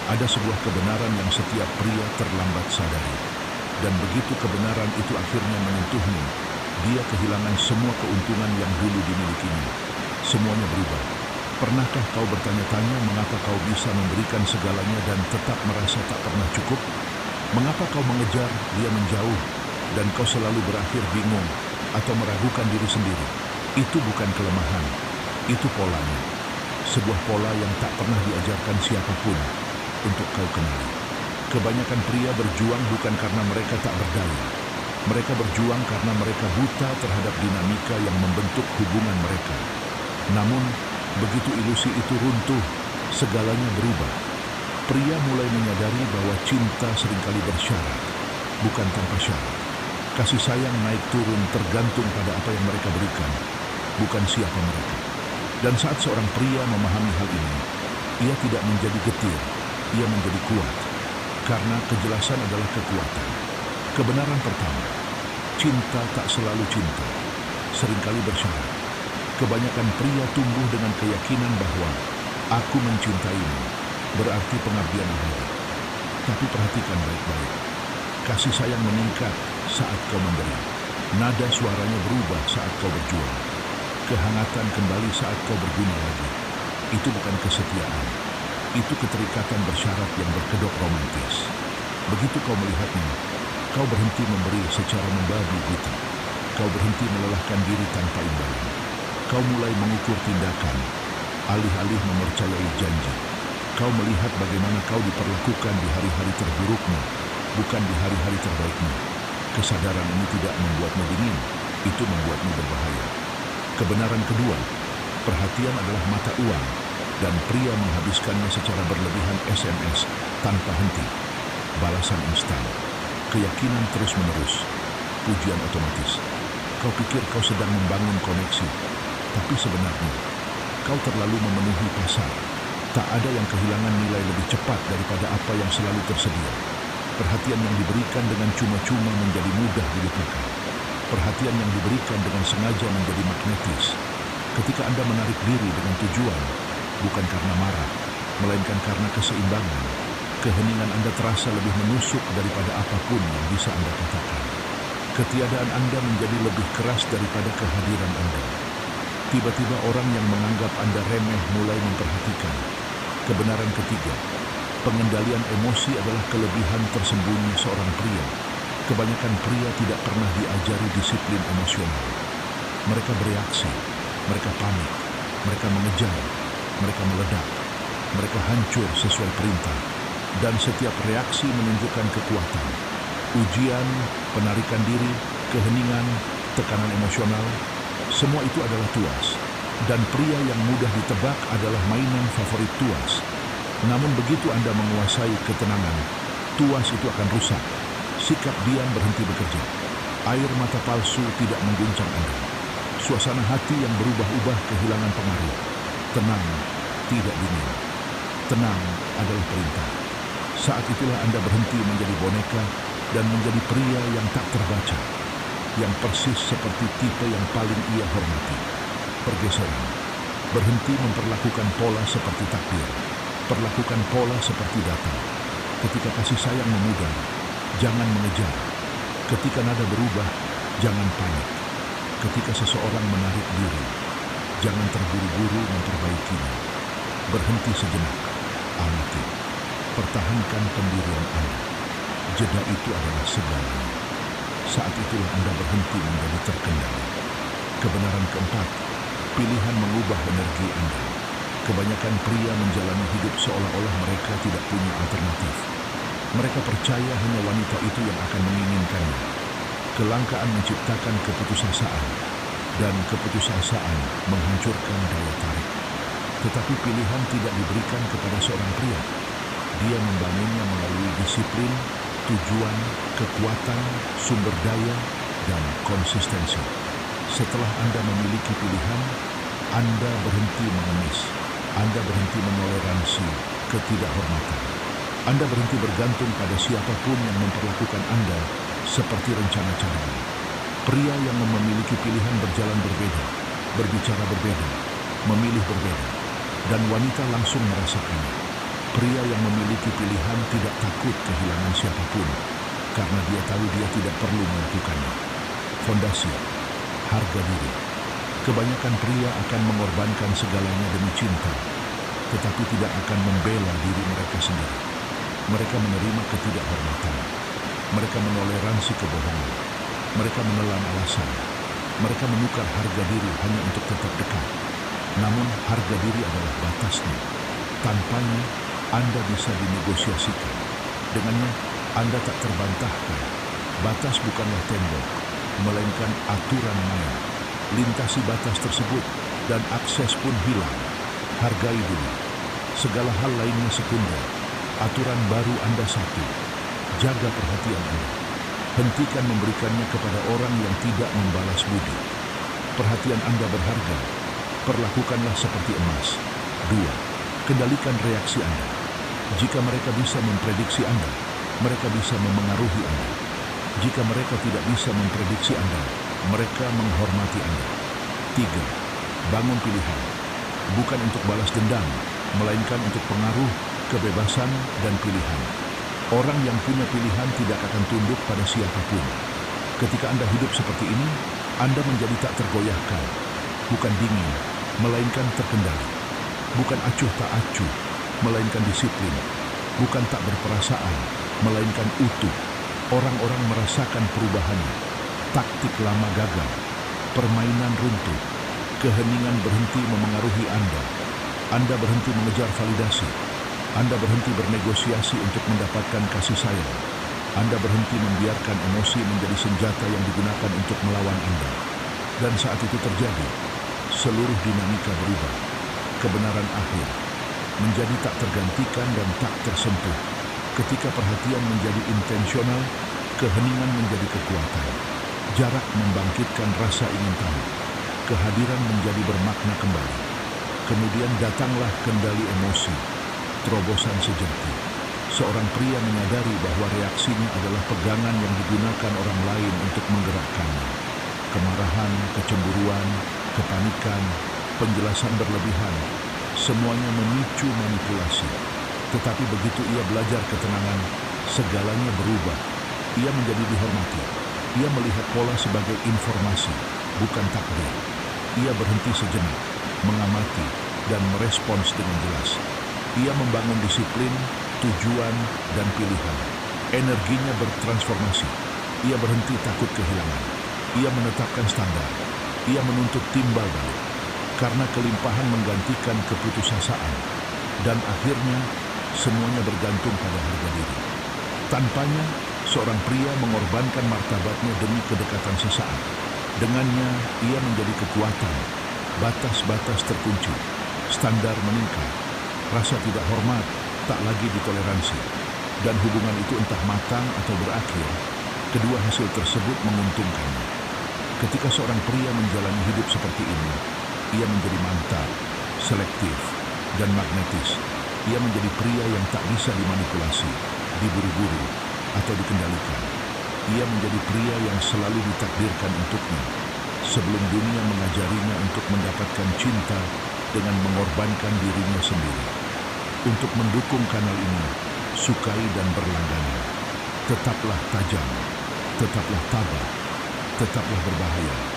Ada sebuah kebenaran yang setiap pria terlambat sadari. Dan begitu kebenaran itu akhirnya menyentuhnya, dia kehilangan semua keuntungan yang dulu dimilikinya. Semuanya berubah. Pernahkah kau bertanya-tanya mengapa kau bisa memberikan segalanya dan tetap merasa tak pernah cukup? Mengapa kau mengejar, dia menjauh, dan kau selalu berakhir bingung atau meragukan diri sendiri? Itu bukan kelemahan, itu polanya. Sebuah pola yang tak pernah diajarkan siapapun untuk kau kenali. Kebanyakan pria berjuang bukan karena mereka tak berdaya. Mereka berjuang karena mereka buta terhadap dinamika yang membentuk hubungan mereka. Namun, begitu ilusi itu runtuh, segalanya berubah. Pria mulai menyadari bahwa cinta seringkali bersyarat, bukan tanpa syarat. Kasih sayang naik turun tergantung pada apa yang mereka berikan, bukan siapa mereka. Dan saat seorang pria memahami hal ini, ia tidak menjadi getir, ia menjadi kuat. Karena kejelasan adalah kekuatan. Kebenaran pertama, cinta tak selalu cinta, seringkali bersyarat. Kebanyakan pria tumbuh dengan keyakinan bahwa aku mencintaimu, berarti pengabdian abadi. Tapi perhatikan baik-baik. Kasih sayang meningkat saat kau memberi. Nada suaranya berubah saat kau berjuang. Kehangatan kembali saat kau berguna lagi. Itu bukan kesetiaan. Itu keterikatan bersyarat yang berkedok romantis. Begitu kau melihatnya, kau berhenti memberi secara membabi buta. Kau berhenti melelahkan diri tanpa imbalan. Kau mulai mengukur tindakan, alih-alih mempercayai janji. Kau melihat bagaimana kau diperlakukan di hari-hari terburukmu, bukan di hari-hari terbaikmu. Kesadaran ini tidak membuatmu dingin, itu membuatmu berbahaya. Kebenaran kedua, perhatian adalah mata uang, dan pria menghabiskannya secara berlebihan SMS tanpa henti. Balasan instan, keyakinan terus-menerus, pujian otomatis. Kau pikir kau sedang membangun koneksi, tapi sebenarnya kau terlalu memenuhi pasar. Tak ada yang kehilangan nilai lebih cepat daripada apa yang selalu tersedia. Perhatian yang diberikan dengan cuma-cuma menjadi mudah dilupakan. Perhatian yang diberikan dengan sengaja menjadi magnetis. Ketika Anda menarik diri dengan tujuan, bukan karena marah, melainkan karena keseimbangan, keheningan Anda terasa lebih menusuk daripada apapun yang bisa Anda katakan. Ketiadaan Anda menjadi lebih keras daripada kehadiran Anda. Tiba-tiba orang yang menganggap Anda remeh mulai memperhatikan. Kebenaran ketiga, pengendalian emosi adalah kelebihan tersembunyi seorang pria. Kebanyakan pria tidak pernah diajari disiplin emosional. Mereka bereaksi, mereka panik, mereka mengejar, mereka meledak, mereka hancur sesuai perintah. Dan setiap reaksi menunjukkan kekuatan. Ujian, penarikan diri, keheningan, tekanan emosional, semua itu adalah tuas. Dan pria yang mudah ditebak adalah mainan favorit tuas. Namun begitu Anda menguasai ketenangan, tuas itu akan rusak. Sikap diam berhenti bekerja. Air mata palsu tidak mengguncang Anda. Suasana hati yang berubah-ubah kehilangan pengaruh. Tenang, tidak dingin. Tenang adalah perintah. Saat itulah Anda berhenti menjadi boneka dan menjadi pria yang tak terbaca, yang persis seperti tipe yang paling ia hormati. Pergeseran. Berhenti memperlakukan pola seperti takdir. Perlakukan pola seperti datang. Ketika kasih sayang memudar, jangan mengejar. Ketika nada berubah, jangan panik. Ketika seseorang menarik diri, jangan terburu-buru memperbaikinya. Berhenti sejenak, amati. Pertahankan pendirian Anda. Jeda itu adalah segalanya. Saat itulah Anda berhenti menjadi terkendali. Kebenaran keempat, pilihan mengubah energi Anda. Kebanyakan pria menjalani hidup seolah-olah mereka tidak punya alternatif. Mereka percaya hanya wanita itu yang akan menginginkannya. Kelangkaan menciptakan keputusasaan, dan keputusasaan menghancurkan daya tarik. Tetapi pilihan tidak diberikan kepada seorang pria. Dia membangunnya melalui disiplin, tujuan, kekuatan, sumber daya, dan konsistensi. Setelah Anda memiliki pilihan, Anda berhenti mengemis. Anda berhenti menoleransi ketidakhormatan. Anda berhenti bergantung pada siapapun yang memperlakukan Anda seperti rencana caranya. Pria yang memiliki pilihan berjalan berbeda, berbicara berbeda, memilih berbeda, dan wanita langsung merasakannya. Pria yang memiliki pilihan tidak takut kehilangan siapapun, karena dia tahu dia tidak perlu melakukannya. Fondasi, harga diri. Kebanyakan pria akan mengorbankan segalanya demi cinta, tetapi tidak akan membela diri mereka sendiri. Mereka menerima ketidakhormatan. Mereka menoleransi kebohongan. Mereka menelan alasan. Mereka menukar harga diri hanya untuk tetap dekat. Namun harga diri adalah batasnya. Tanpanya, Anda bisa dinegosiasikan. Dengannya, Anda tak terbantahkan. Batas bukanlah tembok, melainkan aturan main. Lintasi batas tersebut dan akses pun hilang. Hargai dulu. Segala hal lainnya sekunder. Aturan baru Anda satu. Jaga perhatian Anda. Hentikan memberikannya kepada orang yang tidak membalas budi. Perhatian Anda berharga. Perlakukanlah seperti emas. 2. Kendalikan reaksi Anda. Jika mereka bisa memprediksi Anda, mereka bisa memengaruhi Anda. Jika mereka tidak bisa memprediksi Anda, mereka menghormati Anda. 3. Bangun pilihan. Bukan untuk balas dendam, melainkan untuk pengaruh, kebebasan, dan pilihan. Orang yang punya pilihan tidak akan tunduk pada siapapun. Ketika Anda hidup seperti ini, Anda menjadi tak tergoyahkan. Bukan dingin, melainkan terkendali. Bukan acuh tak acuh, melainkan disiplin. Bukan tak berperasaan, melainkan utuh. Orang-orang merasakan perubahannya. Taktik lama gagal, permainan runtuh, keheningan berhenti memengaruhi Anda. Anda berhenti mengejar validasi. Anda berhenti bernegosiasi untuk mendapatkan kasih sayang. Anda berhenti membiarkan emosi menjadi senjata yang digunakan untuk melawan Anda. Dan saat itu terjadi, seluruh dinamika berubah. Kebenaran akhir menjadi tak tergantikan dan tak tersentuh. Ketika perhatian menjadi intensional, keheningan menjadi kekuatan. Jarak membangkitkan rasa ingin tahu. Kehadiran menjadi bermakna kembali. Kemudian datanglah kendali emosi, terobosan sejati. Seorang pria menyadari bahwa reaksinya adalah pegangan yang digunakan orang lain untuk menggerakkannya. Kemarahan, kecemburuan, kepanikan, penjelasan berlebihan, semuanya memicu manipulasi. Tetapi begitu ia belajar ketenangan, segalanya berubah. Ia menjadi dihormati. Ia melihat pola sebagai informasi, bukan takdir. Ia berhenti sejenak, mengamati, dan merespons dengan jelas. Ia membangun disiplin, tujuan, dan pilihan. Energinya bertransformasi. Ia berhenti takut kehilangan. Ia menetapkan standar. Ia menuntut timbal balik. Karena kelimpahan menggantikan keputusasaan. Dan akhirnya, semuanya bergantung pada harga diri. Tanpanya, seorang pria mengorbankan martabatnya demi kedekatan sesaat. Dengannya, ia menjadi kekuatan. Batas-batas terkunci. Standar meningkat. Rasa tidak hormat tak lagi ditoleransi. Dan hubungan itu entah matang atau berakhir, kedua hasil tersebut menguntungkannya. Ketika seorang pria menjalani hidup seperti ini, ia menjadi mantap, selektif, dan magnetis. Ia menjadi pria yang tak bisa dimanipulasi, diburu-buru, atau dikendalikan. Ia menjadi pria yang selalu ditakdirkan untuknya, sebelum dunia mengajarinya untuk mendapatkan cinta dengan mengorbankan dirinya sendiri. Untuk mendukung kanal ini, sukai dan berlangganan. Tetaplah tajam, tetaplah tabah, tetaplah berbahaya.